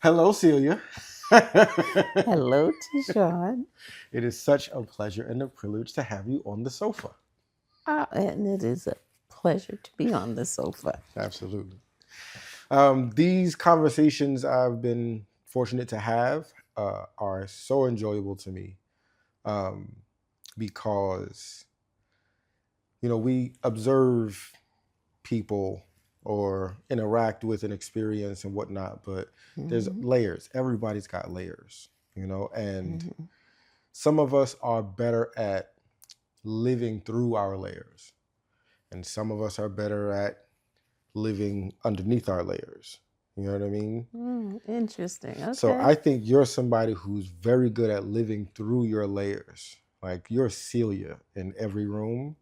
Hello, Celia. Hello, Tehsuan. It is such a pleasure and a privilege to have you on the sofa. And it is a pleasure to be on the sofa. Absolutely. These conversations I've been fortunate to have are so enjoyable to me because, we observe people or interact with an experience and whatnot, but there's layers. Everybody's got layers, and some of us are better at living through our layers, and some of us are better at living underneath our layers. You know what I mean? Interesting. Okay. So I think you're somebody who's very good at living through your layers. Like you're Celia in every room.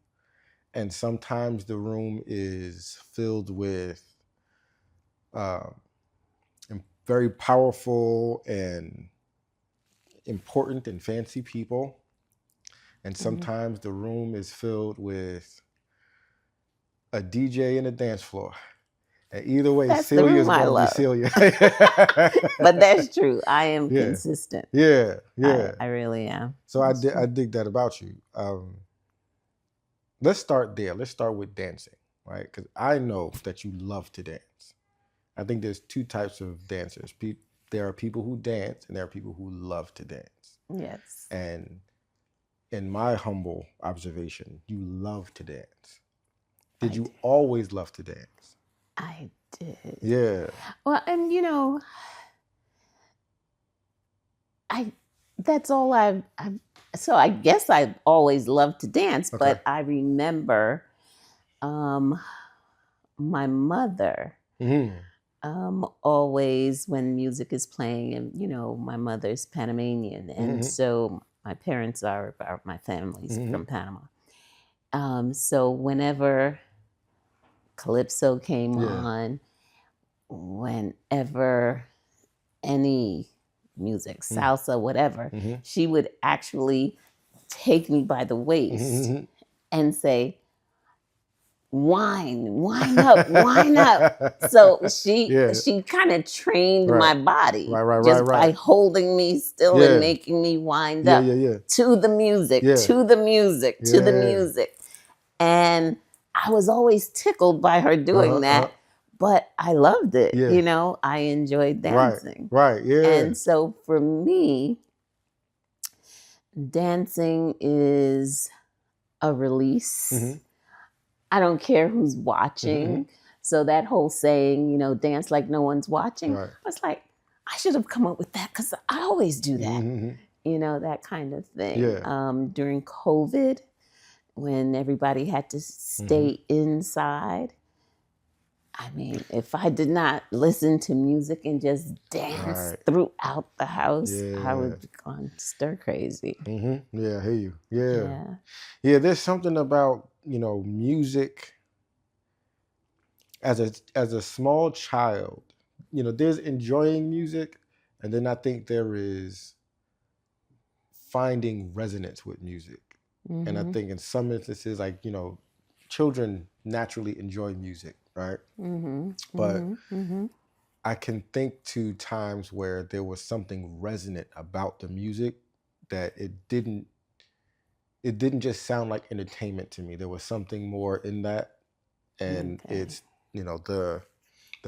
And sometimes the room is filled with very powerful and important and fancy people. And sometimes the room is filled with a DJ and a dance floor. And either way, That's Celia's the room I going to be love. Celia. But that's true. I am consistent. Yeah. I really am. So I dig that about you. Let's start there. Let's start with dancing, right? Because I know that you love to dance. I think there's two types of dancers. There are people who dance, and there are people who love to dance. Yes. And in my humble observation, you love to dance. Did you always love to dance? I did. Yeah. Well, and that's all I've so I guess I've always loved to dance, Okay. but I remember my mother always, when music is playing, and my mother's Panamanian, and so my parents my family's from Panama. So whenever Calypso came on, whenever any music, salsa, whatever, she would actually take me by the waist and say, "Wine up." So she kind of trained my body by holding me still and making me wind up to the music, to the music, to the music. And I was always tickled by her doing that. But I loved it, I enjoyed dancing. Right, yeah. And so for me, dancing is a release. I don't care who's watching. So that whole saying, dance like no one's watching, I was like, I should have come up with that because I always do that, that kind of thing. Yeah. During COVID, when everybody had to stay inside, I mean, if I did not listen to music and just dance throughout the house, I would be gone stir crazy. Yeah, I hear you. Yeah. There's something about music as a small child. There's enjoying music, and then I think there is finding resonance with music. And I think in some instances, like children naturally enjoy music, right? But I can think to times where there was something resonant about the music that it didn't just sound like entertainment to me. There was something more in that, and it's the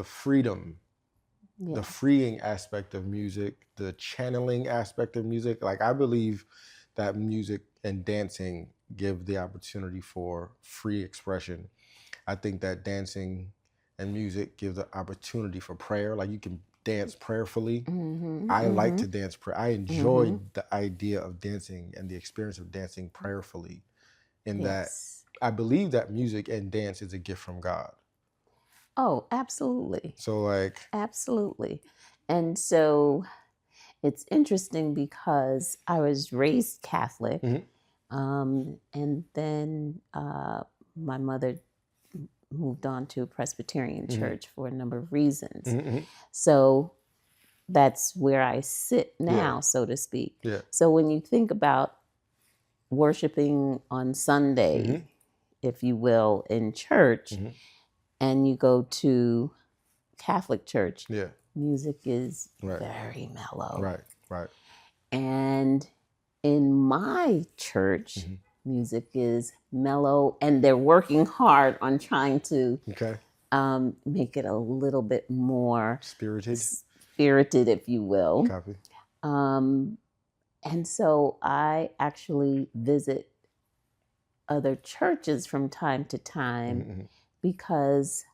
freedom, the freeing aspect of music, the channeling aspect of music. Like I believe that music and dancing give the opportunity for free expression. I think that dancing and music give the opportunity for prayer. Like you can dance prayerfully. I like to dance prayer. I enjoy the idea of dancing and the experience of dancing prayerfully, in that I believe that music and dance is a gift from God. Oh, absolutely. So absolutely. And so it's interesting because I was raised Catholic, and then my mother moved on to a Presbyterian church for a number of reasons. So that's where I sit now, so to speak. So when you think about worshiping on Sunday, if you will, in church, and you go to Catholic church, music is Right. very mellow. Right. Right. And in my church, music is mellow, and they're working hard on trying to make it a little bit more spirited, if you will. Copy. And so I actually visit other churches from time to time because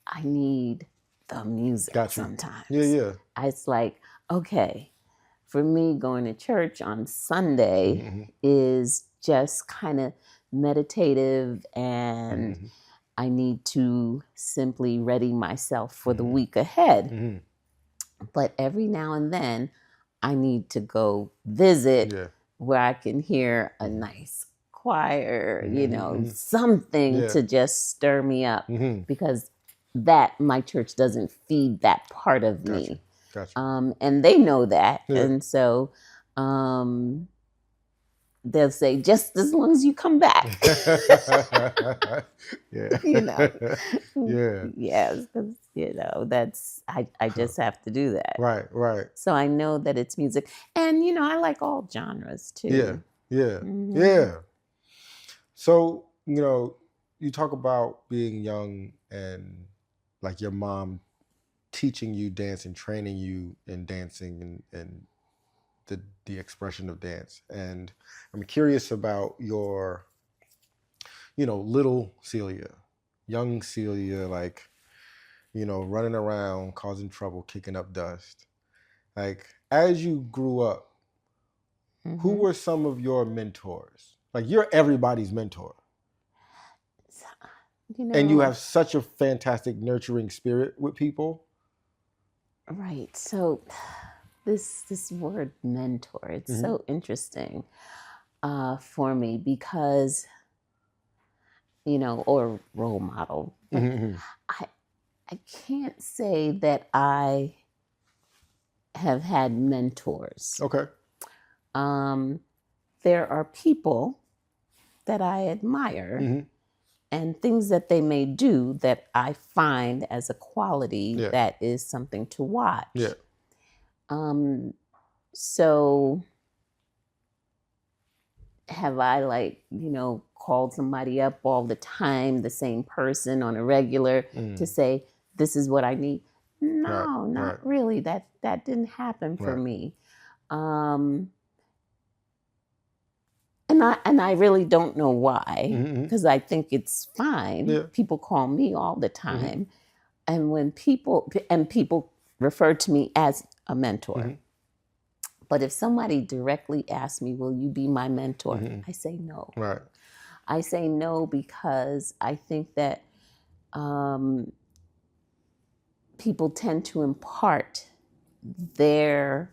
I need the music sometimes. Yeah. It's like, okay, for me, going to church on Sunday is just kind of meditative, and I need to simply ready myself for the week ahead. But every now and then, I need to go visit where I can hear a nice choir, something to just stir me up, because that my church doesn't feed that part of me. Gotcha. And they know that. And so they'll say, just as long as you come back. Yeah. Yes, because, that's, I just have to do that. Right. So I know that it's music. And, I like all genres too. Yeah. So, you talk about being young and like your mom teaching you dance and training you in dancing and the expression of dance. And I'm curious about your, little Celia, young Celia, like, running around, causing trouble, kicking up dust. Like, as you grew up, who were some of your mentors? Like, you're everybody's mentor. And you have such a fantastic nurturing spirit with people. Right. So this word mentor, it's so interesting for me because, or role model. I can't say that I have had mentors. Okay. There are people that I admire and things that they may do that I find as a quality that is something to watch. Yeah. So have I called somebody up all the time, the same person on a regular to say, this is what I need? No, not really. That didn't happen for me. And I really don't know why, because I think it's fine. Yeah. People call me all the time. And when people refer to me as a mentor. But if somebody directly asks me, will you be my mentor? I say no. Right. I say no because I think that people tend to impart their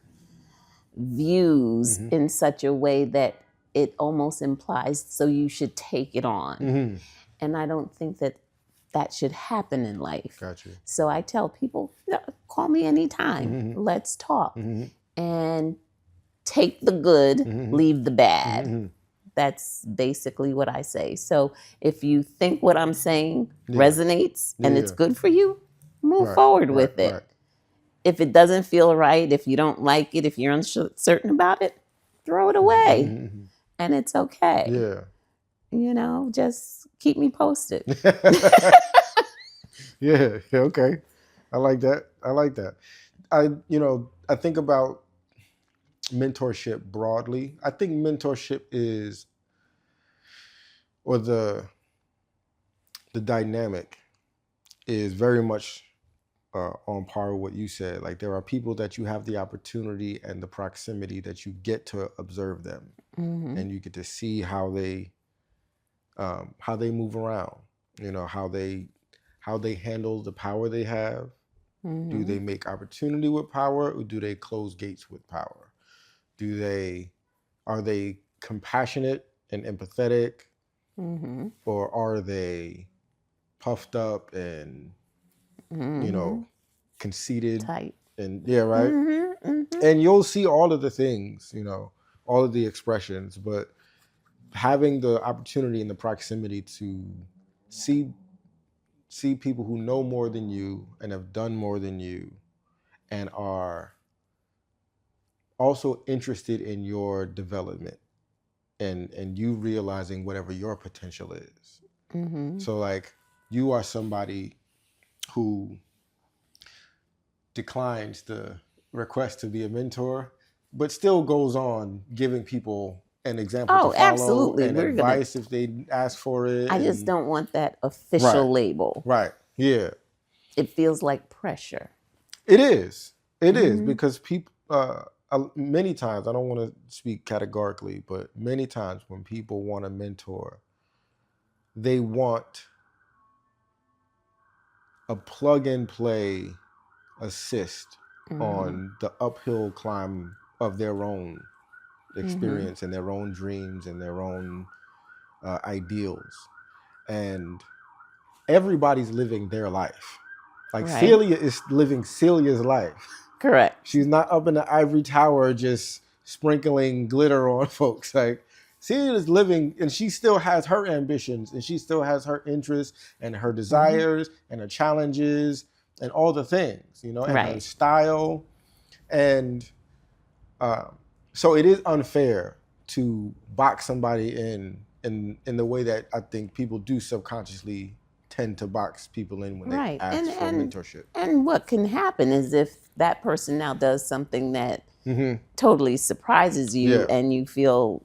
views in such a way that it almost implies, so you should take it on. And I don't think that should happen in life. Gotcha. So I tell people, call me anytime. Let's talk. And take the good, leave the bad. That's basically what I say. So if you think what I'm saying resonates and it's good for you, move forward with it. If it doesn't feel right, if you don't like it, if you're uncertain about it, throw it away. And it's okay. Yeah. Just keep me posted. Yeah. Okay. I like that. I think about mentorship broadly. I think mentorship is, or the dynamic is very much on par with what you said. Like, there are people that you have the opportunity and the proximity that you get to observe them, and you get to see how they move around. How they handle the power they have. Do they make opportunity with power, or do they close gates with power? Are they compassionate and empathetic, or are they puffed up and conceited, tight, and right? And you'll see all of the things, all of the expressions, but having the opportunity and the proximity to see people who know more than you and have done more than you, and are also interested in your development and you realizing whatever your potential is. Mm-hmm. So like you are somebody who declines the request to be a mentor, but still goes on giving people an example to Oh, follow absolutely. and advice if they ask for it. I just And don't want that right, official label. right, yeah, It feels like pressure. it is. It is Mm-hmm. because people. Many times, I don't want to speak categorically, but many times when people want a mentor, they want a plug and play assist Mm-hmm. on the uphill climb of their own experience Mm-hmm. and their own dreams and their own ideals. And everybody's living their life. Like Right. Celia is living Celia's life. Correct. She's not up in the ivory tower just sprinkling glitter on folks. Like Celia is living, and she still has her ambitions, and she still has her interests and her desires and her challenges and all the things, you know, and her Right. style. And so it is unfair to box somebody in the way that I think people do subconsciously tend to box people in when Right. they ask for mentorship. And what can happen is if that person now does something that Mm-hmm. totally surprises you Yeah. and you feel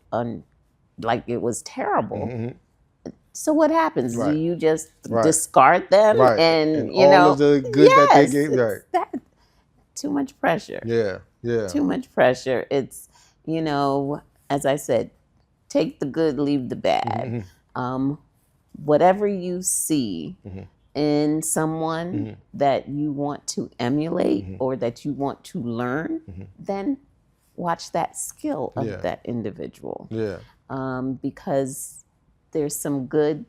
like it was terrible. Mm-hmm. So what happens? Right. Do you just Right. discard them? Right. And you all know, of the good that they yes, gave. Right. that too much pressure. Yeah. Yeah. Too much pressure. It's, you know, as I said, take the good, leave the bad. Mm-hmm. Whatever you see Mm-hmm. in someone Mm-hmm. that you want to emulate Mm-hmm. or that you want to learn, Mm-hmm. then watch that skill of Yeah. that individual. Yeah. Because there's some good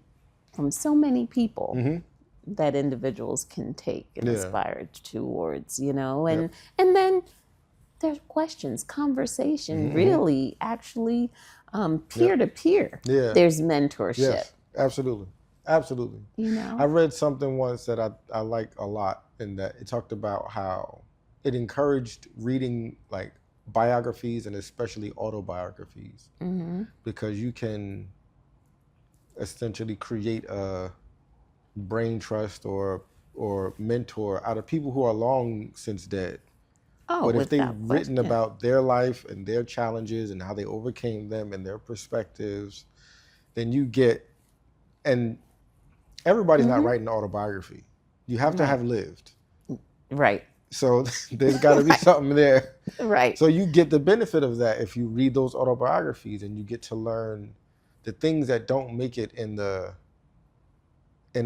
from so many people Mm-hmm. that individuals can take and Yeah. aspire towards, you know, and Yep. and then there's questions, conversation, Mm-hmm. really, actually, peer to peer. Yeah. There's mentorship. Yes. Absolutely. Absolutely. You know, I read something once that I like a lot, and that it talked about how it encouraged reading like biographies and especially autobiographies mm-hmm. because you can essentially create a brain trust or mentor out of people who are long since dead. Oh, But if they've without written question. about their life and their challenges and how they overcame them and their perspectives, then you get, and everybody's not Mm-hmm. writing an autobiography. You have to Right. have lived. Right. So there's got to be something there. Right. So you get the benefit of that if you read those autobiographies, and you get to learn the things that don't make it in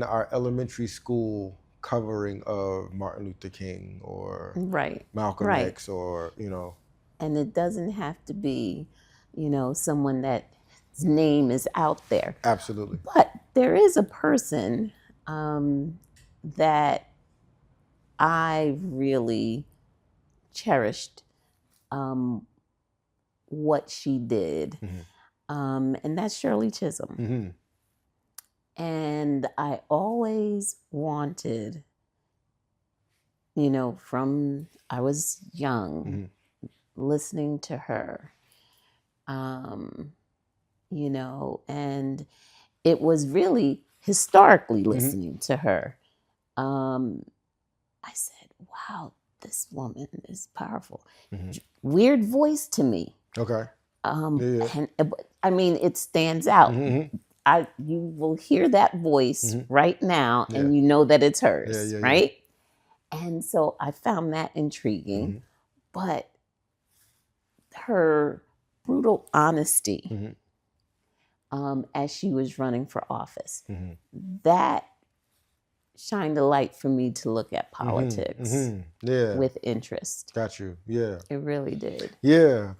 our elementary school covering of Martin Luther King or Right. Malcolm Right. X, or you know. And it doesn't have to be, you know, someone that's name is out there. Absolutely. But there is a person that I really cherished what she did, and that's Shirley Chisholm. Mm-hmm. And I always wanted, you know, from I was young, listening to her, you know, and it was really historically listening to her. I said, wow, this woman is powerful. Weird voice to me. Okay. And I mean, it stands out. You will hear that voice right now, and you know that it's hers, right? And so I found that intriguing. But her brutal honesty as she was running for office, that shined a light for me to look at politics with interest. Got you. Yeah. It really did. Yeah.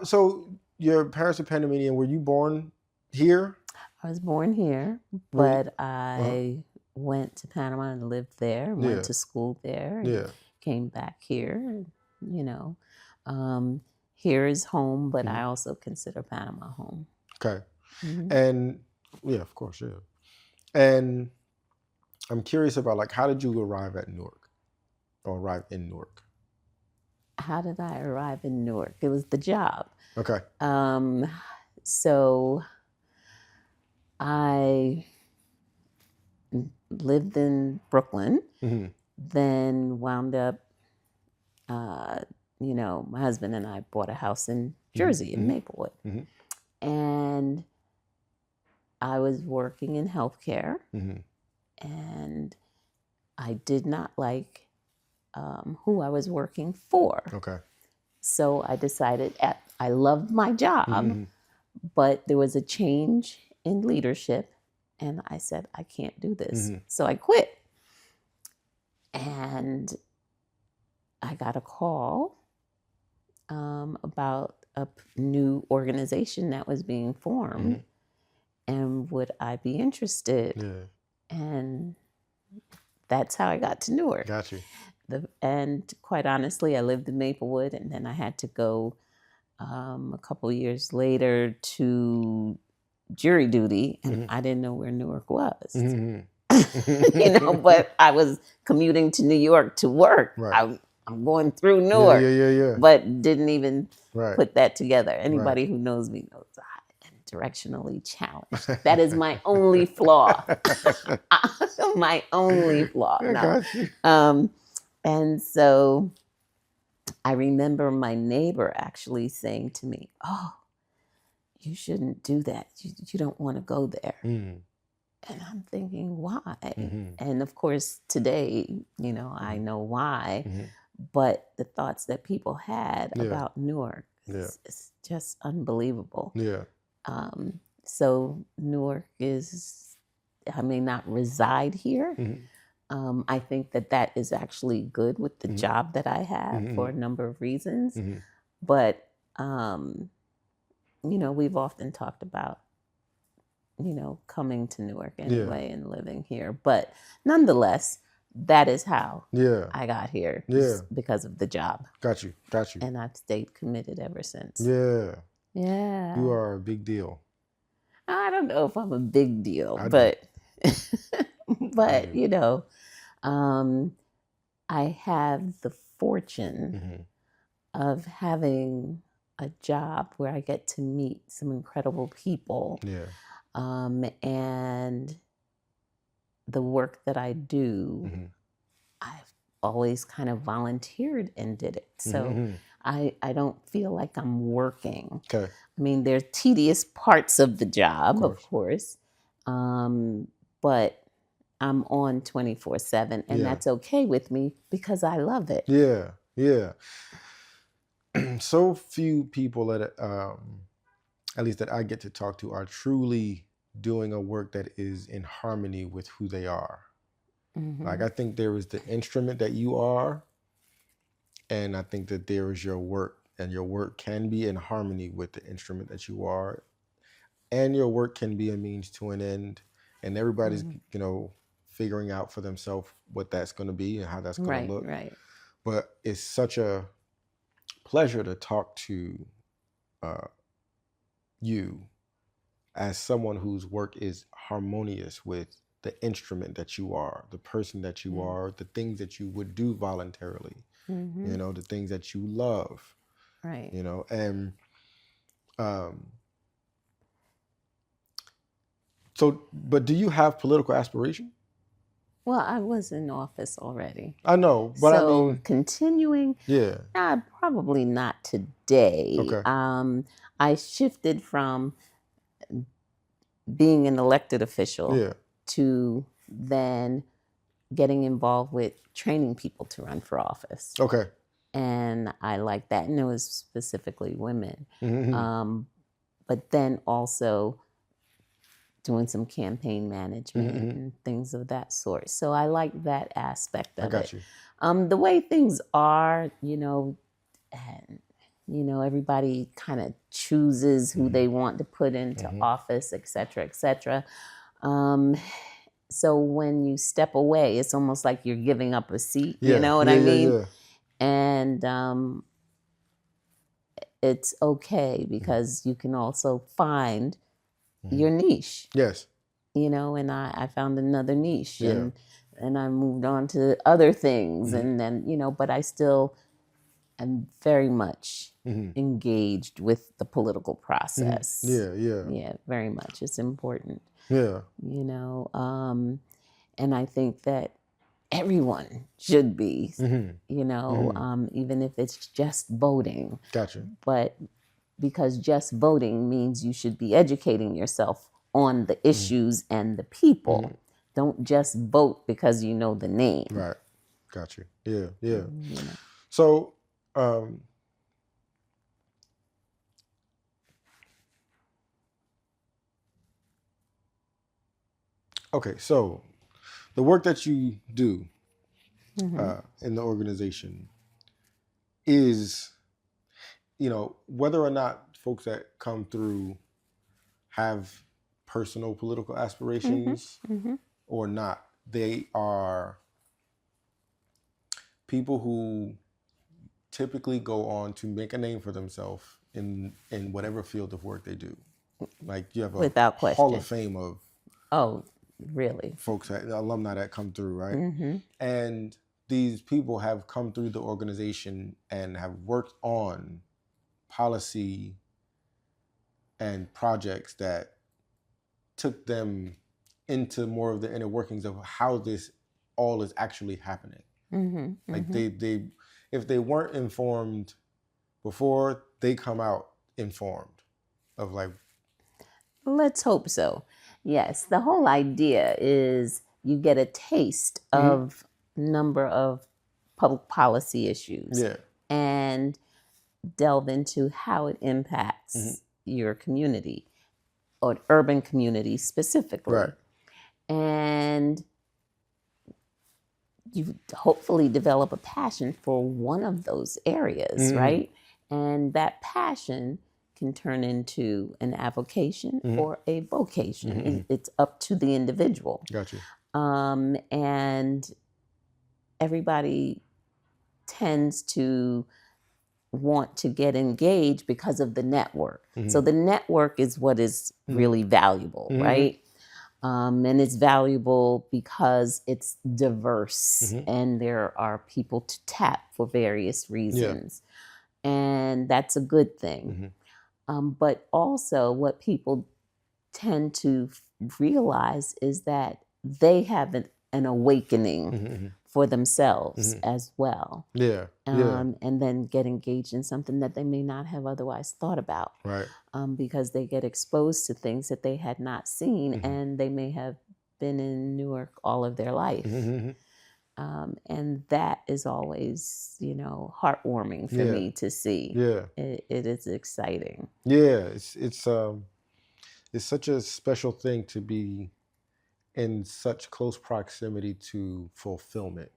So your parents are Panamanian. Were you born here? I was born here, but I went to Panama and lived there, went to school there, and came back here. You know, here is home, but I also consider Panama home. Okay. And yeah, of course, yeah. And I'm curious about, like, how did you arrive at Newark or arrive in Newark? how did I arrive in Newark? It was the job. Okay. So I lived in Brooklyn, then wound up, my husband and I bought a house in Jersey, in Maplewood. And I was working in healthcare, and I did not like who I was working for. Okay. So I decided I loved my job, but there was a change in leadership, and I said, I can't do this. So I quit. And I got a call about a new organization that was being formed, and would I be interested? Yeah. And that's how I got to Newark. Got you. And quite honestly, I lived in Maplewood, and then I had to go a couple years later to jury duty, and I didn't know where Newark was. But I was commuting to New York to work. Right. I'm going through Newark, yeah. but didn't even Right. put that together. Anybody who knows me knows I am directionally challenged. That is my only flaw. My only flaw. I No. got you. And so I remember my neighbor actually saying to me, "Oh, you shouldn't do that. You don't want to go there." And I'm thinking, why? And of course, today, I know why. But the thoughts that people had about Newark is just unbelievable. Yeah. So Newark I may not reside here. I think that is actually good with the job that I have for a number of reasons. But, we've often talked about, coming to Newark anyway and living here. But nonetheless, that is how I got here because of the job. Got you. And I've stayed committed ever since. Yeah. Yeah. You are a big deal. I don't know if I'm a big deal, but I have the fortune of having a job where I get to meet some incredible people. Yeah. And the work that I do, I've always kind of volunteered and did it. So I don't feel like I'm working. Okay. I mean, there are tedious parts of the job, of course. But I'm on 24/7, and that's okay with me because I love it. Yeah, yeah. So few people that, at least that I get to talk to, are truly doing a work that is in harmony with who they are. Like, I think there is the instrument that you are, and I think that there is your work, and your work can be in harmony with the instrument that you are, and your work can be a means to an end, and everybody's, figuring out for themselves what that's going to be and how that's going to look. Right. But it's such a pleasure to talk to you as someone whose work is harmonious with the instrument that you are, the person that you are, the things that you would do voluntarily, the things that you love, right? And so, but do you have political aspiration? Well, I was in office already. I know, but so I mean, continuing, probably not today. Okay. I shifted from being an elected official to then getting involved with training people to run for office. Okay. And I like that. And it was specifically women. But then also doing some campaign management and things of that sort. So I like that aspect of it. I got you. The way things are, everybody kind of chooses who they want to put into office, et cetera, et cetera. So when you step away, it's almost like you're giving up a seat. You know what I mean? Yeah. And it's okay because you can also find your niche. Yes. And I found another niche and I moved on to other things. And then, but I still I'm very much engaged with the political process. Yeah, very much. It's important. Yeah. You know, and I think that everyone should be, you know, even if it's just voting. Gotcha. But because just voting means you should be educating yourself on the issues and the people. Don't just vote because you know the name. Right. Got you. Yeah. Yeah. You know. So, okay. So, the work that you do in the organization is, you know, whether or not folks that come through have personal political aspirations or not, they are people who typically go on to make a name for themselves in whatever field of work they do. Like you have a Without question. Hall of Fame of really folks, alumni that come through, right? And these people have come through the organization and have worked on policy and projects that took them into more of the inner workings of how this all is actually happening. Like they if they weren't informed before, they come out informed of like. Let's hope so. Yes, the whole idea is you get a taste of number of public policy issues and delve into how it impacts your community or urban community specifically. Right. And you hopefully develop a passion for one of those areas, right? And that passion can turn into an avocation or a vocation. It's up to the individual. Gotcha. And everybody tends to want to get engaged because of the network. So the network is what is really valuable, right? And it's valuable because it's diverse and there are people to tap for various reasons. And that's a good thing. But also what people tend to realize is that they have an awakening for themselves as well. And then get engaged in something that they may not have otherwise thought about. Right. Because they get exposed to things that they had not seen and they may have been in Newark all of their life. And that is always, you know, heartwarming for me to see. It is exciting. It's such a special thing to be in such close proximity to fulfillment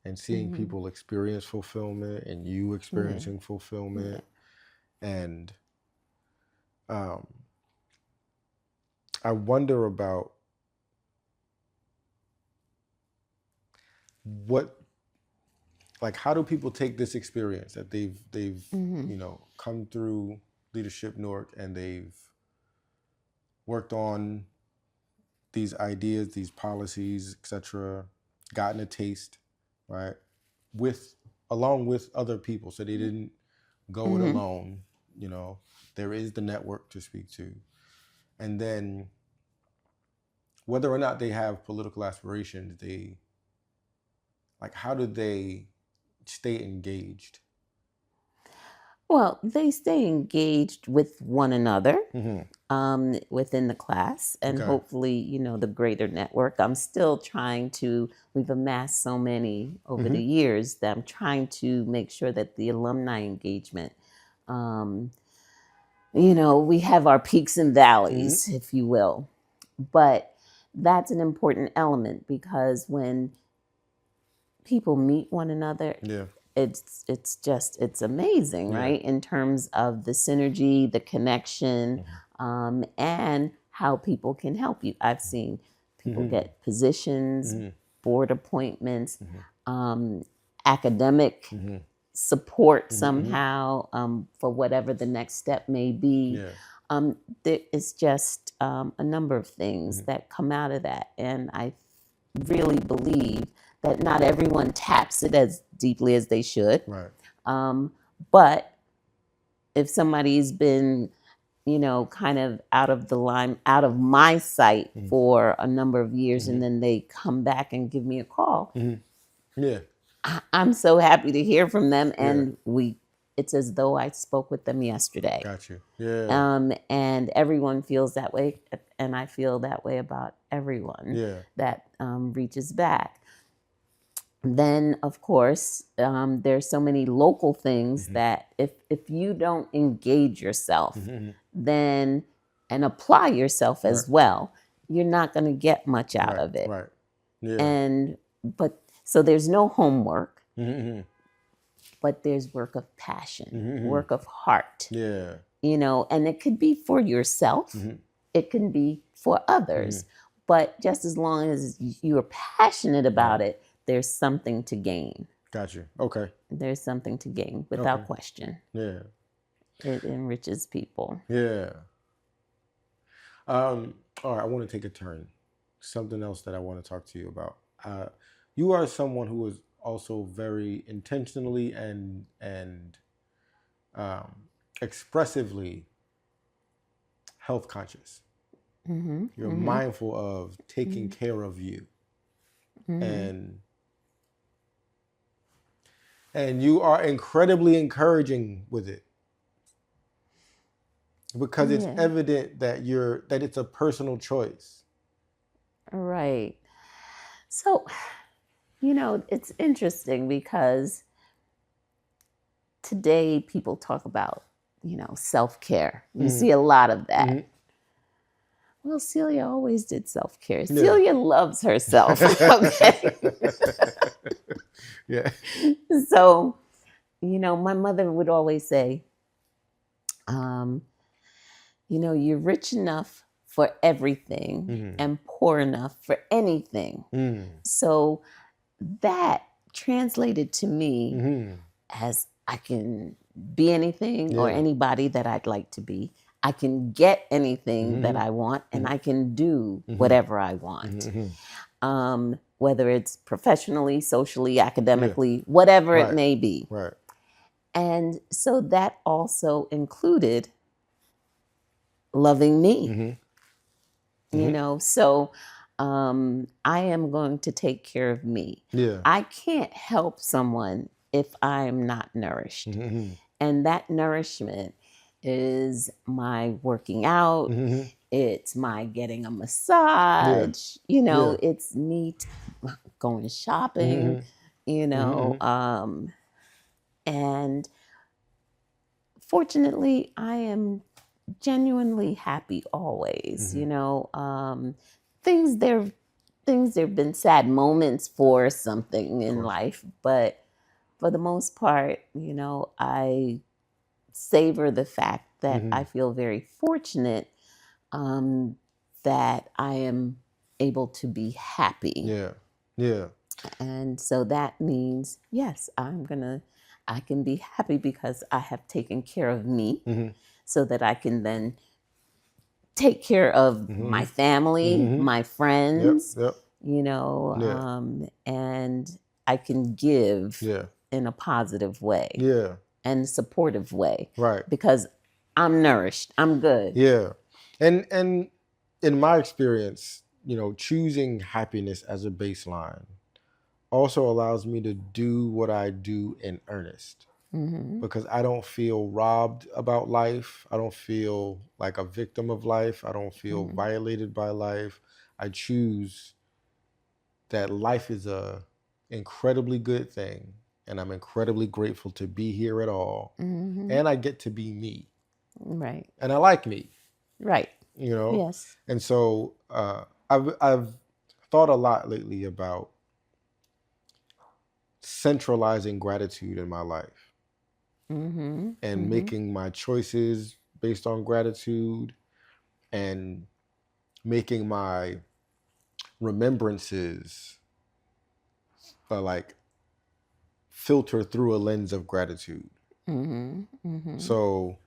and seeing people experience fulfillment and you experiencing fulfillment. And I wonder about how do people take this experience that they've you know, come through Leadership Newark and they've worked on these ideas, these policies, etc., gotten a taste, right, along with other people, so they didn't go it alone. You know, there is the network to speak to, and then whether or not they have political aspirations, how do they stay engaged? Well, they stay engaged with one another within the class and hopefully, you know, the greater network. I'm still we've amassed so many over the years that I'm trying to make sure that the alumni engagement, you know, we have our peaks and valleys, if you will. But that's an important element because when people meet one another, it's amazing, right? In terms of the synergy, the connection, and how people can help you. I've seen people get positions, board appointments, academic support somehow for whatever the next step may be. There is just a number of things that come out of that. And I really believe that not everyone taps it as deeply as they should. Right. But if somebody's been, kind of out of the line, out of my sight for a number of years, and then they come back and give me a call, Yeah. I'm so happy to hear from them. And it's as though I spoke with them yesterday. Got you. Yeah. And everyone feels that way. And I feel that way about everyone that reaches back. Then, of course, there's so many local things that if you don't engage yourself, then and apply yourself as well, you're not going to get much out of it. Right. Yeah. So there's no homework, but there's work of passion, work of heart. Yeah. And it could be for yourself, it can be for others, but just as long as you're passionate about it, there's something to gain. Got you. Okay. There's something to gain without question. Yeah. It enriches people. Yeah. All right. I want to take a turn. Something else that I want to talk to you about. You are someone who is also very intentionally and expressively health conscious. You're mindful of taking care of you, and you are incredibly encouraging with it, because it's evident that it's a personal choice. Right. So, it's interesting because today people talk about, self-care. You see a lot of that. Well, Celia always did self-care. Celia loves herself. Okay. Yeah. So, my mother would always say, you're rich enough for everything and poor enough for anything. So that translated to me as I can be anything or anybody that I'd like to be. I can get anything that I want, and I can do whatever I want. Whether it's professionally, socially, academically, whatever it may be. Right. And so that also included loving me. So I am going to take care of me. Yeah. I can't help someone if I'm not nourished. And that nourishment is my working out. It's my getting a massage. It's me going shopping, and fortunately, I am genuinely happy always. Things there have been sad moments for something in life, but for the most part, I savor the fact that I feel very fortunate that I am able to be happy. Yeah. Yeah. And so that means, yes, I can be happy because I have taken care of me, so that I can then take care of my family, my friends, and I can give in a positive way and supportive way. Right. Because I'm nourished. I'm good. Yeah. And in my experience, choosing happiness as a baseline also allows me to do what I do in earnest. Because I don't feel robbed about life. I don't feel like a victim of life. I don't feel violated by life. I choose that life is a incredibly good thing, and I'm incredibly grateful to be here at all. And I get to be me. Right. And I like me. Right. Yes. And so I've thought a lot lately about centralizing gratitude in my life. And making my choices based on gratitude, and making my remembrances like filter through a lens of gratitude. So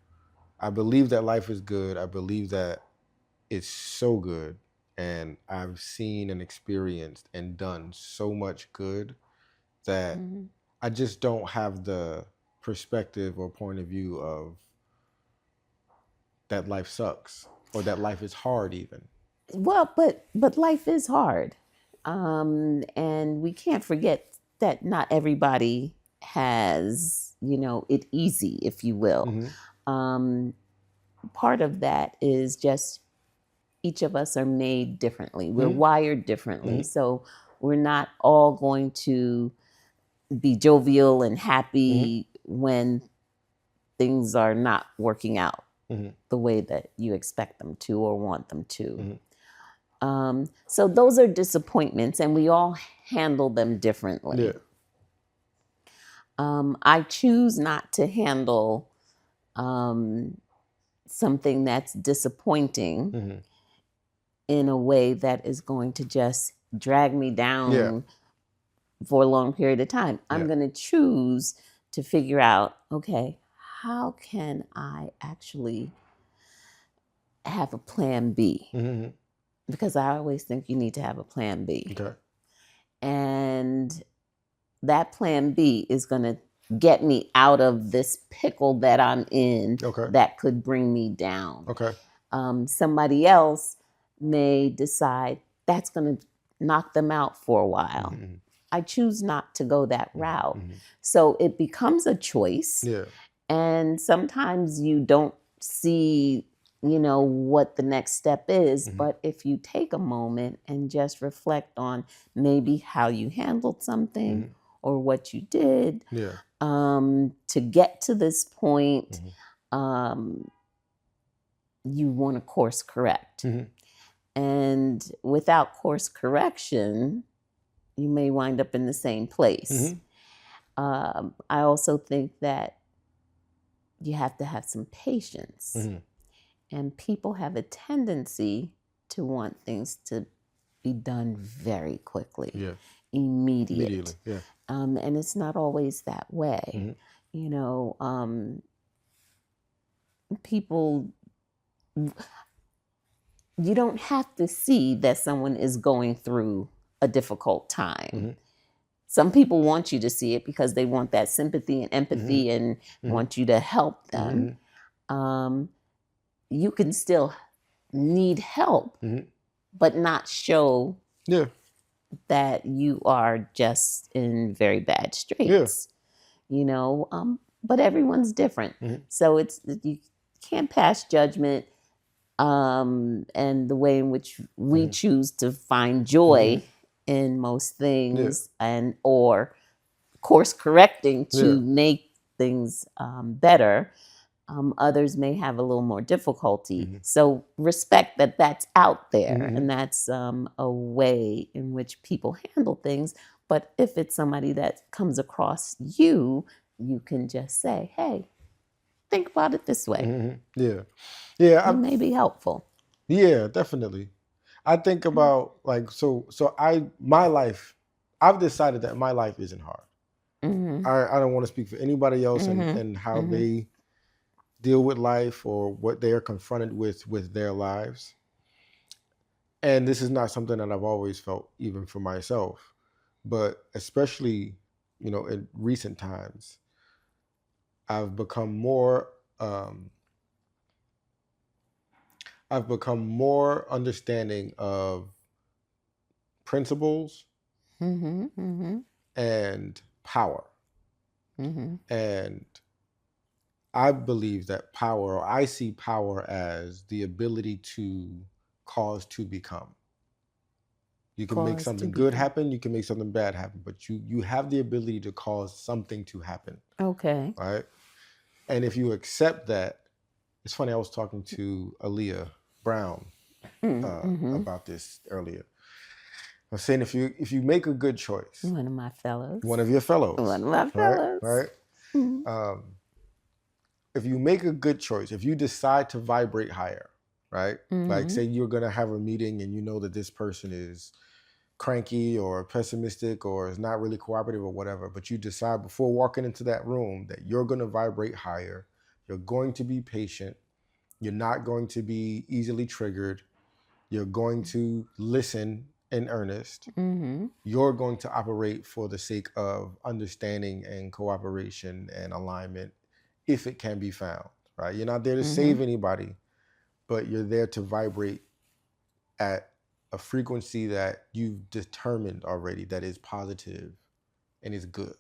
I believe that life is good. I believe that it's so good, and I've seen and experienced and done so much good that I just don't have the perspective or point of view of that life sucks or that life is hard even. Well, but life is hard, and we can't forget that not everybody has, it easy, if you will. Part of that is just each of us are made differently. We're wired differently, so we're not all going to be jovial and happy when things are not working out the way that you expect them to or want them to. So those are disappointments, and we all handle them differently. Yeah. I choose not to handle something that's disappointing in a way that is going to just drag me down for a long period of time. I'm going to choose to figure out, okay, how can I actually have a plan B? Because I always think you need to have a plan B. Okay. And that plan B is going to get me out of this pickle that I'm in that could bring me down. Okay. Somebody else may decide that's going to knock them out for a while. I choose not to go that route. So it becomes a choice. Yeah. And sometimes you don't see, what the next step is. But if you take a moment and just reflect on maybe how you handled something or what you did to get to this point, you want to course correct. And without course correction, you may wind up in the same place. I also think that you have to have some patience. And people have a tendency to want things to be done very quickly, immediately. Yeah. And it's not always that way. People, you don't have to see that someone is going through a difficult time. Some people want you to see it because they want that sympathy and empathy and want you to help them. You can still need help, but not show that you are just in very bad straits. But everyone's different. So you can't pass judgment. And the way in which we choose to find joy in most things and or course correcting to make things better. Others may have a little more difficulty. So respect that that's out there and that's a way in which people handle things. But if it's somebody that comes across you, you can just say, hey, think about it this way. Yeah. It may be helpful. Yeah, definitely. I think about my life, I've decided that my life isn't hard. I don't want to speak for anybody else and how they deal with life or what they are confronted with their lives. And this is not something that I've always felt even for myself, but especially, in recent times, I've become more understanding of principles and power. And I believe that power, or I see power as the ability to cause to become. You can make something good happen, you can make something bad happen, but you have the ability to cause something to happen. Okay. Right? And if you accept that, it's funny, I was talking to Aaliyah Brown about this earlier. I was saying if you make a good choice. One of my fellows. One of your fellows. One of my fellows. Right? If you make a good choice, if you decide to vibrate higher, right? Like say you're going to have a meeting and you know that this person is cranky or pessimistic or is not really cooperative or whatever, but you decide before walking into that room that you're going to vibrate higher, you're going to be patient, you're not going to be easily triggered, you're going to listen in earnest, you're going to operate for the sake of understanding and cooperation and alignment if it can be found, right? You're not there to save anybody, but you're there to vibrate at a frequency that you've determined already that is positive and is good,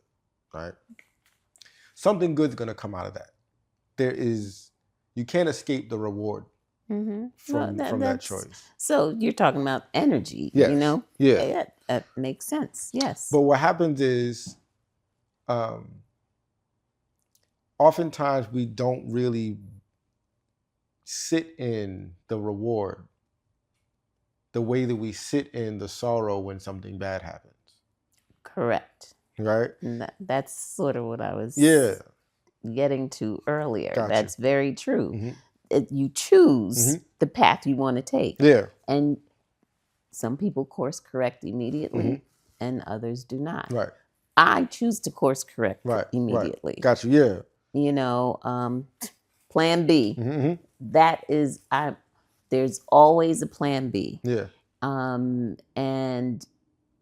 right? Something good's going to come out of that. You can't escape the reward from that choice. So you're talking about energy, yes. you know? Yeah. That makes sense, yes. But what happens is oftentimes we don't really sit in the reward the way that we sit in the sorrow when something bad happens. Correct. Right? And that's sort of what I was getting to earlier. Gotcha. That's very true. You choose the path you want to take. Yeah. And some people course correct immediately and others do not. Right. I choose to course correct immediately. Right. Gotcha. Yeah. You know, plan B. That is, there's always a plan B. Yeah. And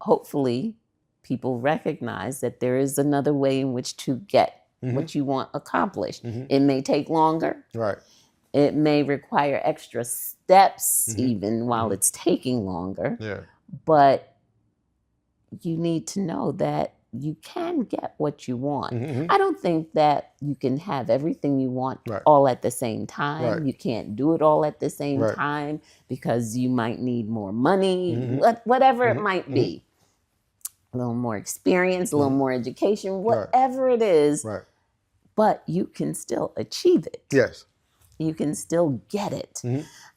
hopefully people recognize that there is another way in which to get what you want accomplished. It may take longer. Right. It may require extra steps even while it's taking longer. Yeah. But you need to know that you can get what you want. I don't think that you can have everything you want all at the same time. Right. You can't do it all at the same time because you might need more money, whatever it might be. A little more experience, a little more education, whatever it is. Right. But you can still achieve it. Yes. You can still get it.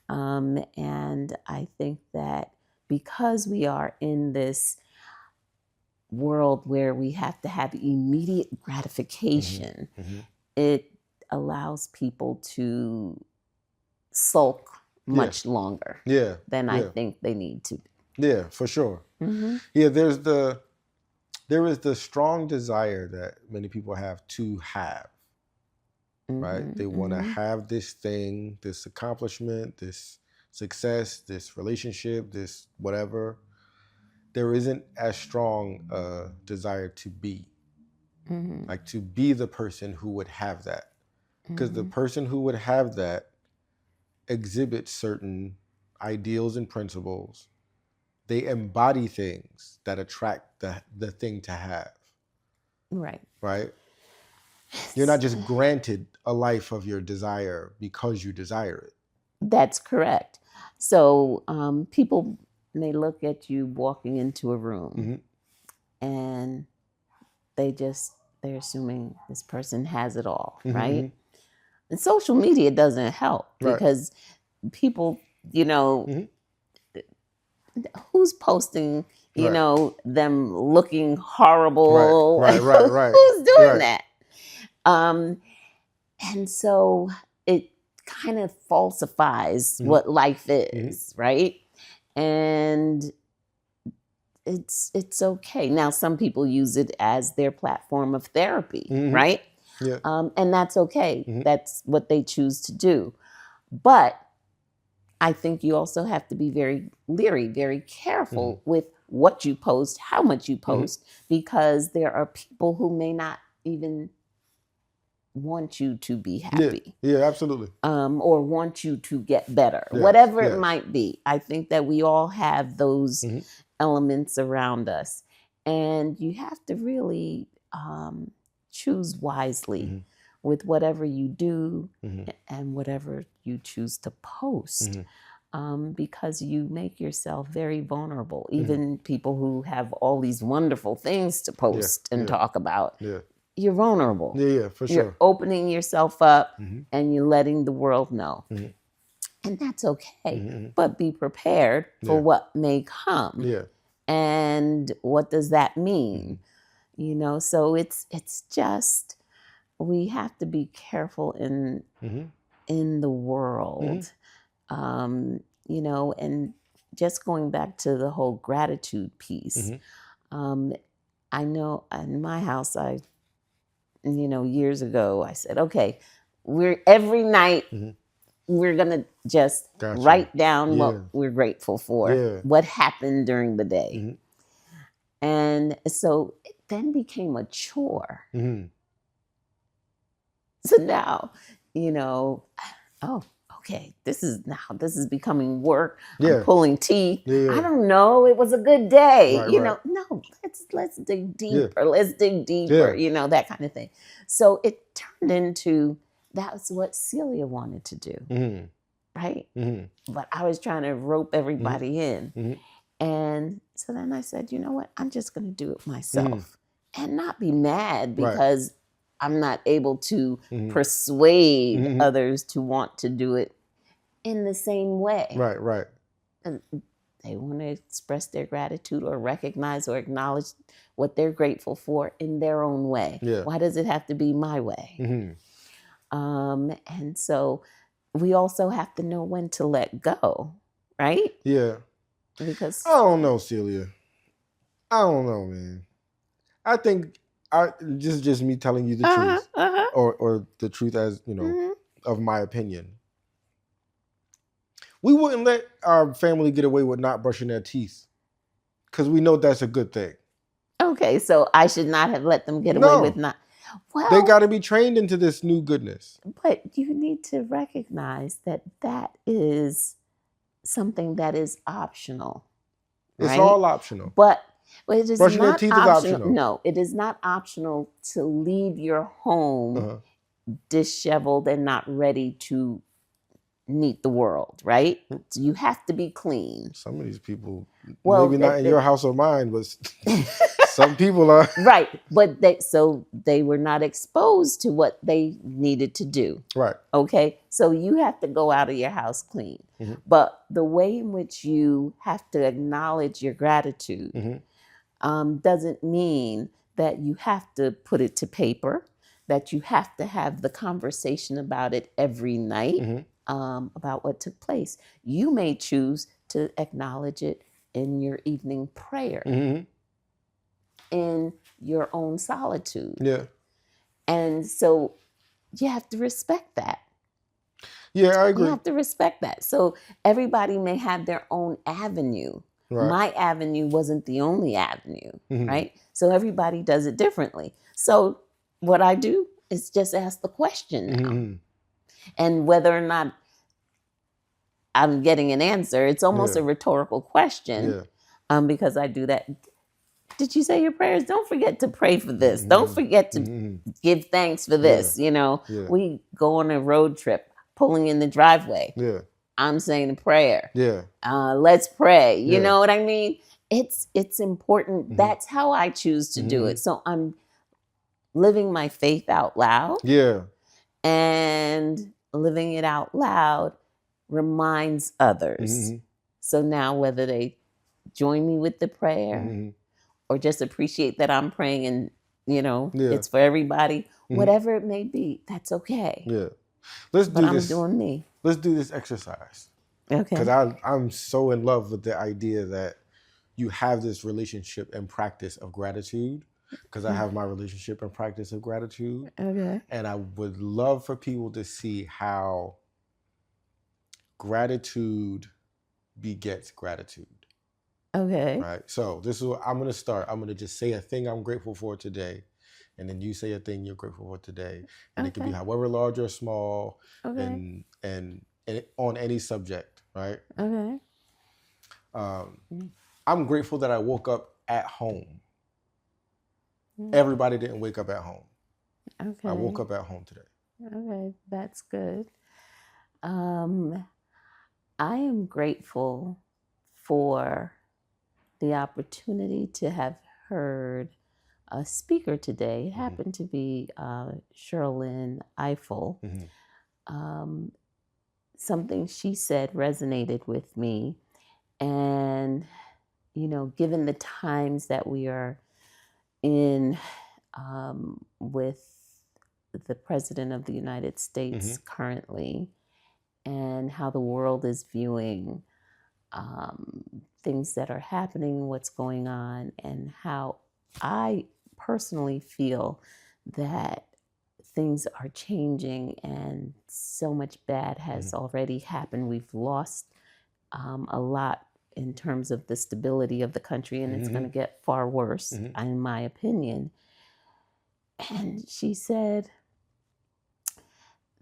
And I think that because we are in this world where we have to have immediate gratification, it allows people to sulk much longer than I think they need to. Yeah, for sure. Yeah, there is the strong desire that many people have to have, right? They want to have this thing, this accomplishment, this success, this relationship, this whatever. There isn't as strong a desire to be, like to be the person who would have that. Because the person who would have that exhibits certain ideals and principles. They embody things that attract the thing to have. Right. Right? You're not just granted a life of your desire because you desire it. That's correct. So people may look at you walking into a room and they're assuming this person has it all, right? And social media doesn't help because people, you know, who's posting, you know, them looking horrible? Right. Who's doing that? And so it kind of falsifies what life is, right? And it's okay. Now, some people use it as their platform of therapy, right? Yeah. And that's okay. That's what they choose to do. But I think you also have to be very leery, very careful with what you post, how much you post, because there are people who may not even want you to be happy. Yeah, absolutely. Or want you to get better, whatever it might be. I think that we all have those elements around us. And you have to really choose wisely with whatever you do and whatever you choose to post. Because you make yourself very vulnerable. Even people who have all these wonderful things to post and talk about. You're vulnerable. Yeah, for sure. You're opening yourself up and you're letting the world know. And that's okay. But be prepared for what may come. Yeah. And what does that mean? You know, so it's just, we have to be careful in the world. You know, and just going back to the whole gratitude piece. I know in my house, years ago, I said, okay, we're every night we're going to just Gotcha. write down Yeah. what we're grateful for, Yeah. what happened during the day. Mm-hmm. And so it then became a chore. Mm-hmm. So now, oh, okay, this is becoming work. Yeah. I'm pulling teeth. Yeah. I don't know. It was a good day. Right. No, let's dig deeper. Yeah. Let's dig deeper, Yeah. That kind of thing. So it turned into, that's what Celia wanted to do. Mm-hmm. Right? Mm-hmm. But I was trying to rope everybody in. Mm-hmm. And so then I said, you know what? I'm just going to do it myself and not be mad because I'm not able to persuade others to want to do it in the same way. Right. And they want to express their gratitude or recognize or acknowledge what they're grateful for in their own way. Yeah. Why does it have to be my way? Mm-hmm. And so we also have to know when to let go, right? Yeah. Because I don't know, Celia. I don't know, man. I think just me telling you the truth, or the truth as of my opinion. We wouldn't let our family get away with not brushing their teeth because we know that's a good thing. Okay, so I should not have let them get away with not. Well, they got to be trained into this new goodness. But you need to recognize that is something that is optional. It's right? all optional. But it is brushing not their teeth optional. is optional. No, it is not optional to leave your home disheveled and not ready to meet the world, right? So you have to be clean. Some of these people, maybe not in your house or mine, but some people are. Right, but they were not exposed to what they needed to do. Right. Okay, so you have to go out of your house clean. But the way in which you have to acknowledge your gratitude doesn't mean that you have to put it to paper, that you have to have the conversation about it every night. About what took place. You may choose to acknowledge it in your evening prayer, in your own solitude. Yeah. And so you have to respect that. Yeah, I agree. You have to respect that. So everybody may have their own avenue. Right. My avenue wasn't the only avenue, right? So everybody does it differently. So what I do is just ask the question now. And whether or not I'm getting an answer, it's almost a rhetorical question because I do that. Did you say your prayers? Don't forget to pray for this. Don't forget to give thanks for this. We go on a road trip, pulling in the driveway. I'm saying a prayer. Let's pray. You know what I mean? It's important. That's how I choose to do it. So I'm living my faith out loud. And living it out loud reminds others. So now whether they join me with the prayer or just appreciate that I'm praying and, it's for everybody, whatever it may be, that's okay. Let's do this. I'm doing me. Let's do this exercise. Okay. Because I'm so in love with the idea that you have this relationship and practice of gratitude. Because I have my relationship and practice of gratitude. Okay. And I would love for people to see how gratitude begets gratitude. Okay. Right. So this is what I'm going to start. I'm going to just say a thing I'm grateful for today. And then you say a thing you're grateful for today. And it can be however large or small. Okay. And on any subject. Right. Okay. I'm grateful that I woke up at home. Everybody didn't wake up at home. Okay. I woke up at home today. Okay, that's good. I am grateful for the opportunity to have heard a speaker today. It happened to be Sherilyn Eiffel. Something she said resonated with me. And, given the times that we are in with the President of the United States currently, and how the world is viewing things that are happening, what's going on, and how I personally feel that things are changing and so much bad has already happened. We've lost a lot in terms of the stability of the country, and it's going to get far worse, in my opinion. And she said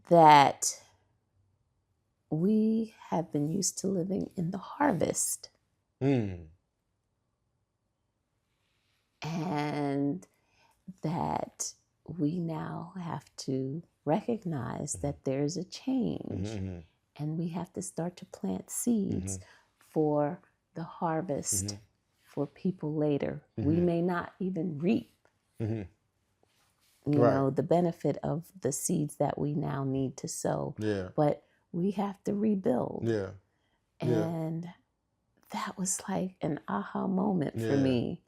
that we have been used to living in the harvest. And that we now have to recognize that there's a change, and we have to start to plant seeds for the harvest for people later. We may not even reap, you know, the benefit of the seeds that we now need to sow, but we have to rebuild. And that was like an aha moment for me.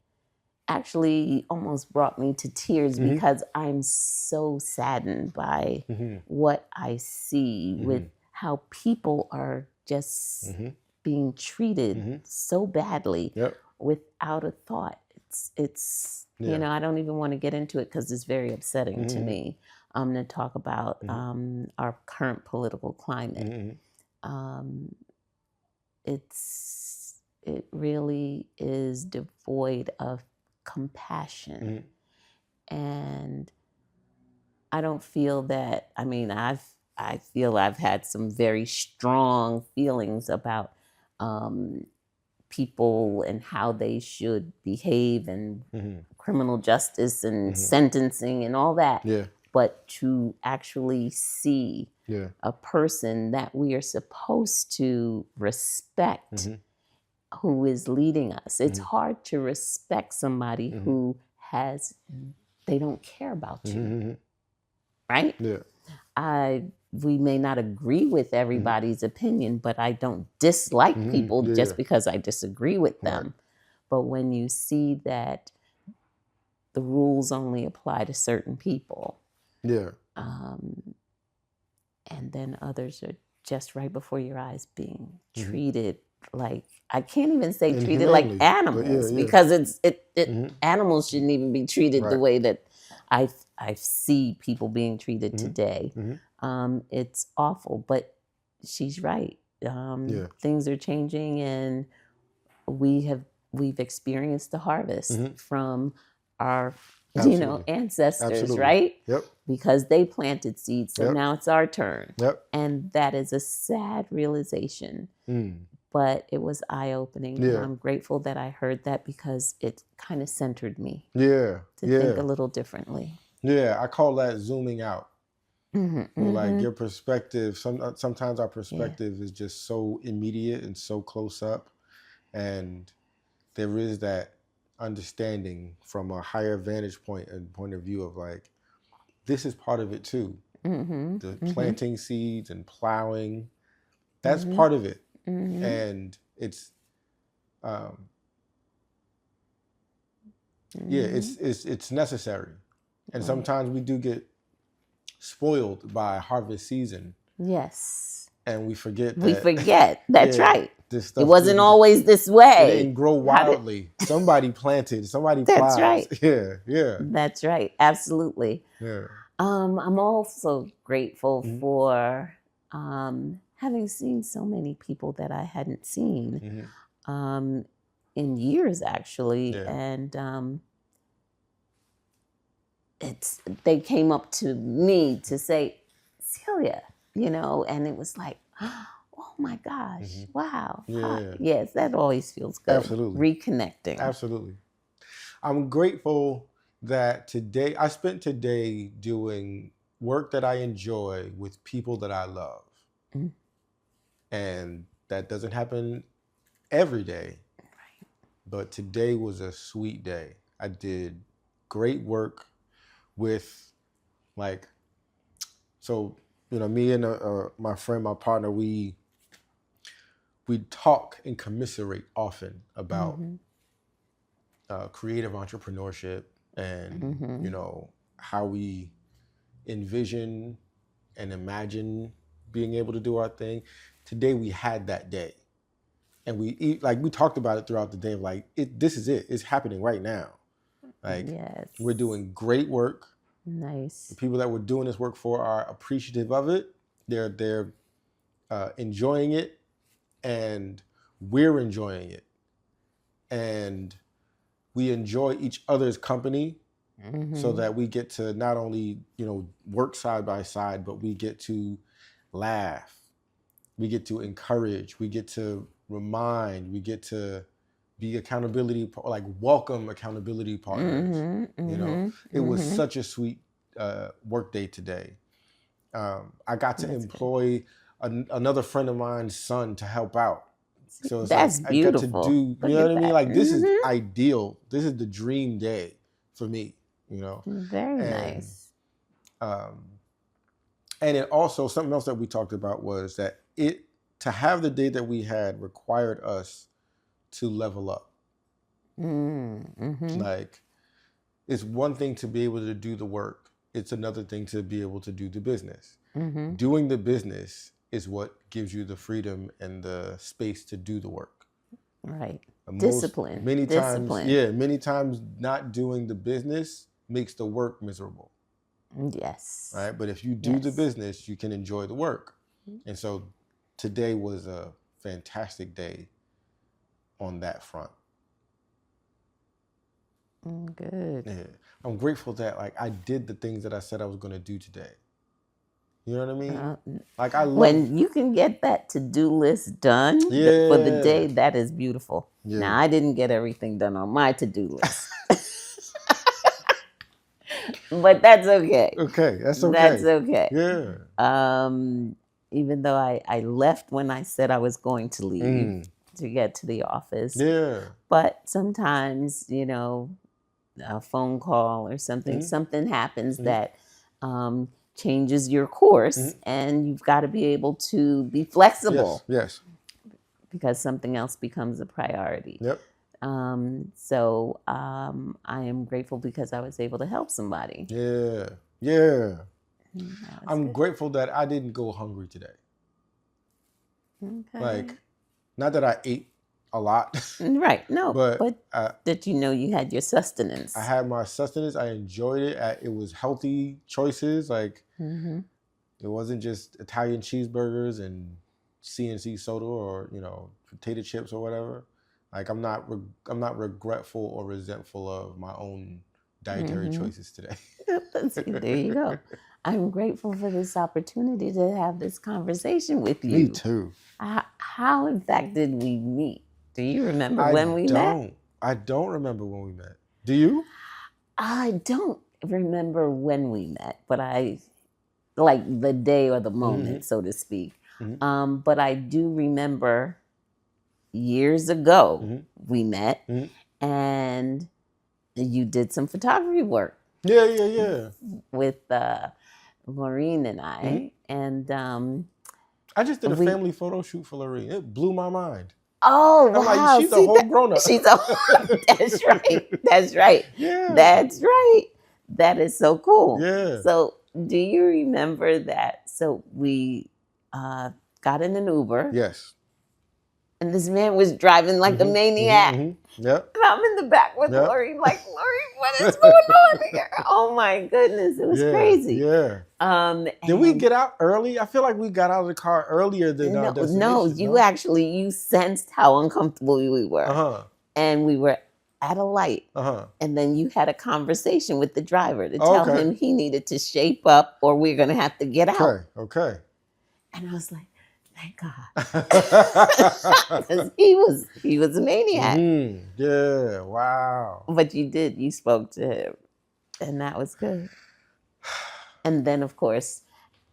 Actually almost brought me to tears because I'm so saddened by what I see with how people are just being treated so badly without a thought. It's you know, I don't even want to get into it because it's very upsetting to me to talk about our current political climate. It really is devoid of compassion. And I don't feel that, I mean, I feel I've had some very strong feelings about people and how they should behave, and criminal justice and sentencing and all that. But to actually see a person that we are supposed to respect who is leading us. It's hard to respect somebody who they don't care about you, right? We may not agree with everybody's opinion, but I don't dislike people just because I disagree with them. But when you see that the rules only apply to certain people, and then others are just right before your eyes being treated like, I can't even say treated like animals, because animals shouldn't even be treated the way that I see people being treated today. It's awful, but she's right. Things are changing, and we've experienced the harvest from our ancestors, right? Because they planted seeds, so now it's our turn. And that is a sad realization. But it was eye-opening. And I'm grateful that I heard that, because it kind of centered me to think a little differently. I call that zooming out. Like your perspective, sometimes our perspective is just so immediate and so close up. And there is that understanding from a higher vantage point and point of view of like, this is part of it too. The planting seeds and plowing, that's part of it. And it's it's necessary. And sometimes we do get spoiled by harvest season. Yes. And we forget. That's right. This stuff, it wasn't always this way. It didn't grow wildly. Somebody planted, somebody That's plowed. Right. That's right. Absolutely. I'm also grateful for having seen so many people that I hadn't seen in years, actually. And they came up to me to say, Celia, and it was like, oh my gosh, wow. Yes, that always feels good. Absolutely. Reconnecting. Absolutely. I'm grateful that I spent today doing work that I enjoy with people that I love. And that doesn't happen every day. But today was a sweet day. I did great work with me and my friend, my partner, we talk and commiserate often about creative entrepreneurship and how we envision and imagine being able to do our thing. Today we had that day, and we talked about it throughout the day of this is it. It's happening right now. We're doing great work. Nice. The people that we're doing this work for are appreciative of it. They're enjoying it, and we're enjoying it, and we enjoy each other's company, so that we get to not only work side by side, but we get to laugh, we get to encourage, we get to remind, we get to be welcome accountability partners. It was such a sweet work day today. I got to employ another friend of mine's son to help out. So it's That's like beautiful. I got to do, you know what I mean? Like this is ideal. This is the dream day for me, Very nice. And it also, something else that we talked about was that to have the day that we had required us to level up. Like, it's one thing to be able to do the work. It's another thing to be able to do the business. Doing the business is what gives you the freedom and the space to do the work. Right. Discipline. Many times not doing the business makes the work miserable. Yes. Right. But if you do the business, you can enjoy the work. And so today was a fantastic day on that front. Good. Yeah. I'm grateful that I did the things that I said I was going to do today. You know what I mean? When you can get that to-do list done for the day, that is beautiful. Yeah. Now, I didn't get everything done on my to-do list. But that's okay. Okay, that's okay. That's okay. Yeah. Even though I left when I said I was going to leave to get to the office. Yeah. But sometimes, a phone call or something happens that changes your course, and you've got to be able to be flexible. Yes. Because something else becomes a priority. Yep. So I am grateful because I was able to help somebody. Yeah. I'm grateful that I didn't go hungry today. Okay. Not that I ate a lot. Right. No, but that you had your sustenance. I had my sustenance. I enjoyed it. It was healthy choices. It wasn't just Italian cheeseburgers and CNC soda or potato chips or whatever. I'm not regretful or resentful of my own dietary choices today. There you go. I'm grateful for this opportunity to have this conversation with you. Me too. How in fact did we meet? Do you remember when we met? I don't remember when we met. Do you? I don't remember when we met, but I like the day or the moment, so to speak. But I do remember years ago we met, and you did some photography work. Yeah. With Maureen and I, and I just did a family photo shoot for Lorene. It blew my mind. Oh, wow. She's a whole grown up. That's right. That's right. Yeah. That's right. That is so cool. Yeah. So do you remember that? So we got in an Uber. Yes. And this man was driving like a maniac. Yep. And I'm in the back with Lori, like, Lori, what is going on here? Oh my goodness. It was crazy. Yeah. Did we get out early? I feel like we got out of the car earlier than our destination. No, you sensed how uncomfortable we were. And we were at a light. And then you had a conversation with the driver to tell him he needed to shape up or we're going to have to get out. Okay. And I was like, thank God. Because he was a maniac. Yeah, wow. But you spoke to him. And that was good. And then, of course,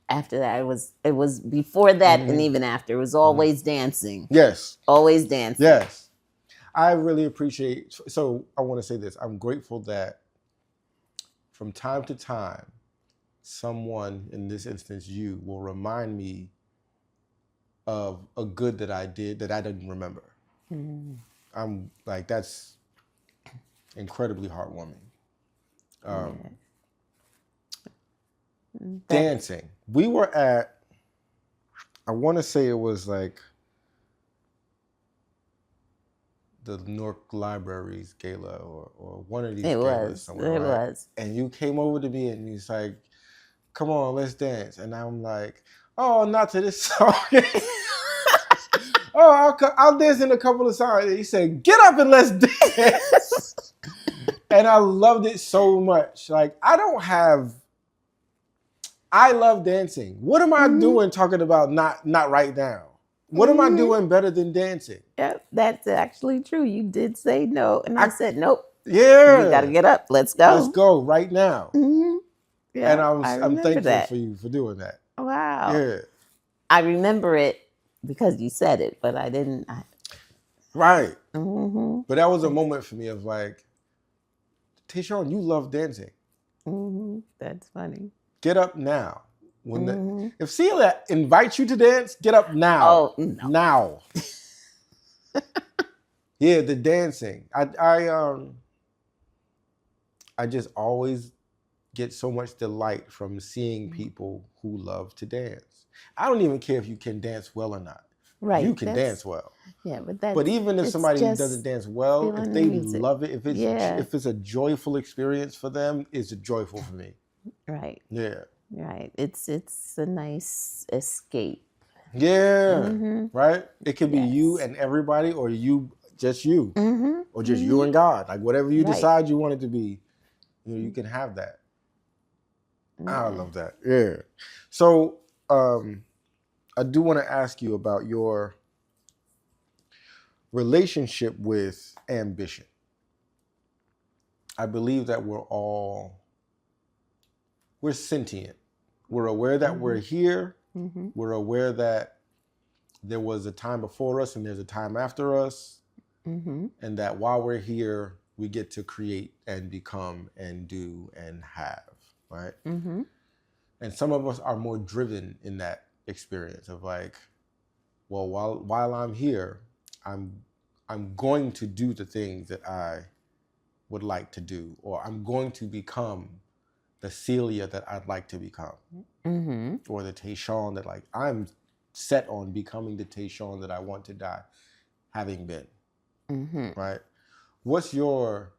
after that, it was before that and even after, it was always dancing. Yes. Always dancing. Yes. I really appreciate, so I want to say this. I'm grateful that from time to time, someone, in this instance, you, will remind me of a good that I did that I didn't remember. I'm like, that's incredibly heartwarming. Dancing. We were at, I want to say it was like the Newark Libraries gala or one of these It galas was. somewhere, It right? was. And you came over to me and he's like, come on, let's dance. And I'm like, oh, not to this song. Oh, I'll dance in a couple of songs. And he said, get up and let's dance. And I loved it so much. Like, I love dancing. What am I doing talking about not right now? What am I doing better than dancing? Yeah, that's actually true. You did say no. And I said, nope. Yeah. You got to get up. Let's go. Let's go right now. Yeah, and I I'm thankful that. for you for doing that. Wow. Yeah. I remember it because you said it, but I didn't. Right. But that was a moment for me of like, Tehsuan, you love dancing. That's funny. Get up now. If Celia invites you to dance, get up now. Oh, no. Now. Yeah, the dancing. I just always get so much delight from seeing people who love to dance. I don't even care if you can dance well or not. Right. You can dance well. Yeah, but even if somebody doesn't dance well, if they love it, if it's a joyful experience for them, it's joyful for me. Right. Yeah. Right. It's a nice escape. Yeah. Right? It could be you and everybody, or just you. Or just you and God. Like whatever you decide you want it to be, you can have that. I love that. Yeah. So I do want to ask you about your relationship with ambition. I believe that we're sentient. We're aware that we're here. We're aware that there was a time before us and there's a time after us. And that while we're here, we get to create and become and do and have, right? And some of us are more driven in that experience of like, well, while I'm here, I'm going to do the things that I would like to do, or I'm going to become the Celia that I'd like to become, or the Tehsuan that like I'm set on becoming the Tehsuan that I want to die having been, right? What's your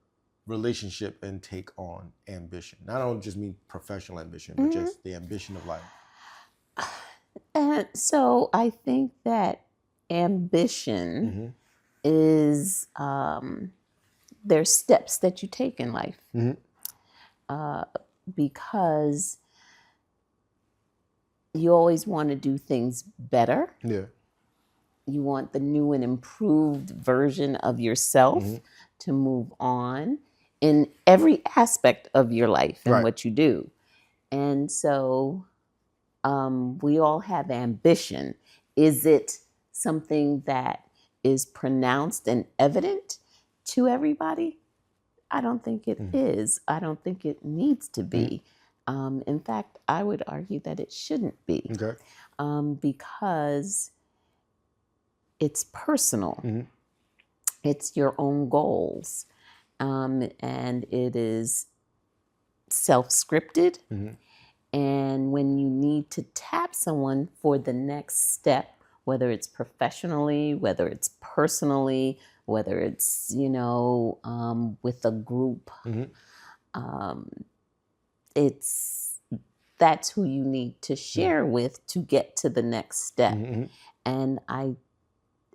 relationship and take on ambition? I don't just mean professional ambition, but just the ambition of life. And so I think that ambition is there's steps that you take in life because you always want to do things better. Yeah. You want the new and improved version of yourself to move on in every aspect of your life and what you do. And so we all have ambition. Is it something that is pronounced and evident to everybody? I don't think it is. I don't think it needs to be. In fact, I would argue that it shouldn't be. Okay. Because it's personal. It's your own goals. And it is self-scripted. And when you need to tap someone for the next step, whether it's professionally, whether it's personally, whether it's, with a group, that's who you need to share with to get to the next step. And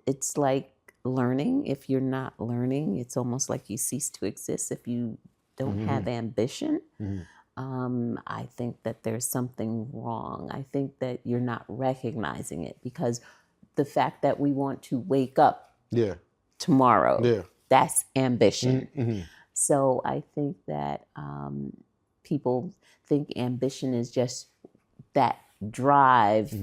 it's like learning. If you're not learning, it's almost like you cease to exist if you don't have ambition. I think that there's something wrong. I think that you're not recognizing it because the fact that we want to wake up tomorrow, that's ambition. So I think that people think ambition is just that drive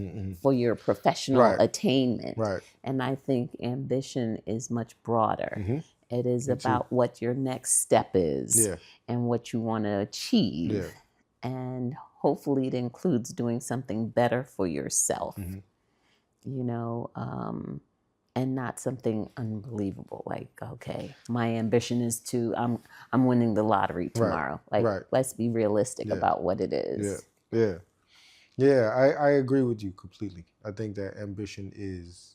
for your professional attainment. And I think ambition is much broader. It is about what your next step is and what you want to achieve. And hopefully it includes doing something better for yourself, and not something unbelievable. Like, okay, my ambition is I'm winning the lottery tomorrow. Let's be realistic about what it is. Yeah, I agree with you completely. I think that ambition is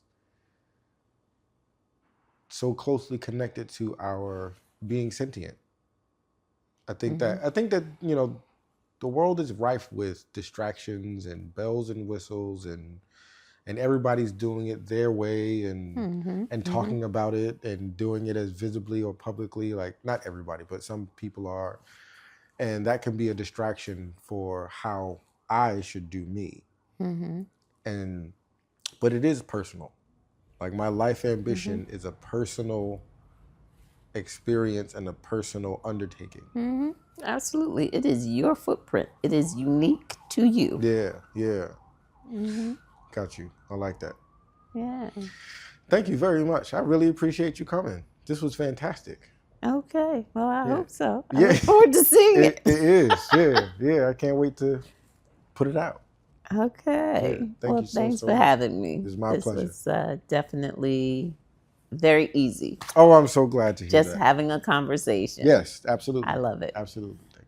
so closely connected to our being sentient. I think that, you know, the world is rife with distractions and bells and whistles, and everybody's doing it their way, and talking about it and doing it as visibly or publicly. Like, not everybody, but some people are. And that can be a distraction for how I should do me. But it is personal. Like, my life ambition is a personal experience and a personal undertaking. Absolutely. It is your footprint. It is unique to you. Yeah. Got you. I like that. Yeah. Thank you very much. I really appreciate you coming. This was fantastic. Okay. Well, I hope so. I look forward to seeing it. It is. Yeah. I can't wait to put it out. Okay. Yeah. Well, thanks for having me. It's my pleasure. This was definitely very easy. Oh, I'm so glad to hear that. Just having a conversation. Yes, absolutely. I love it. Absolutely.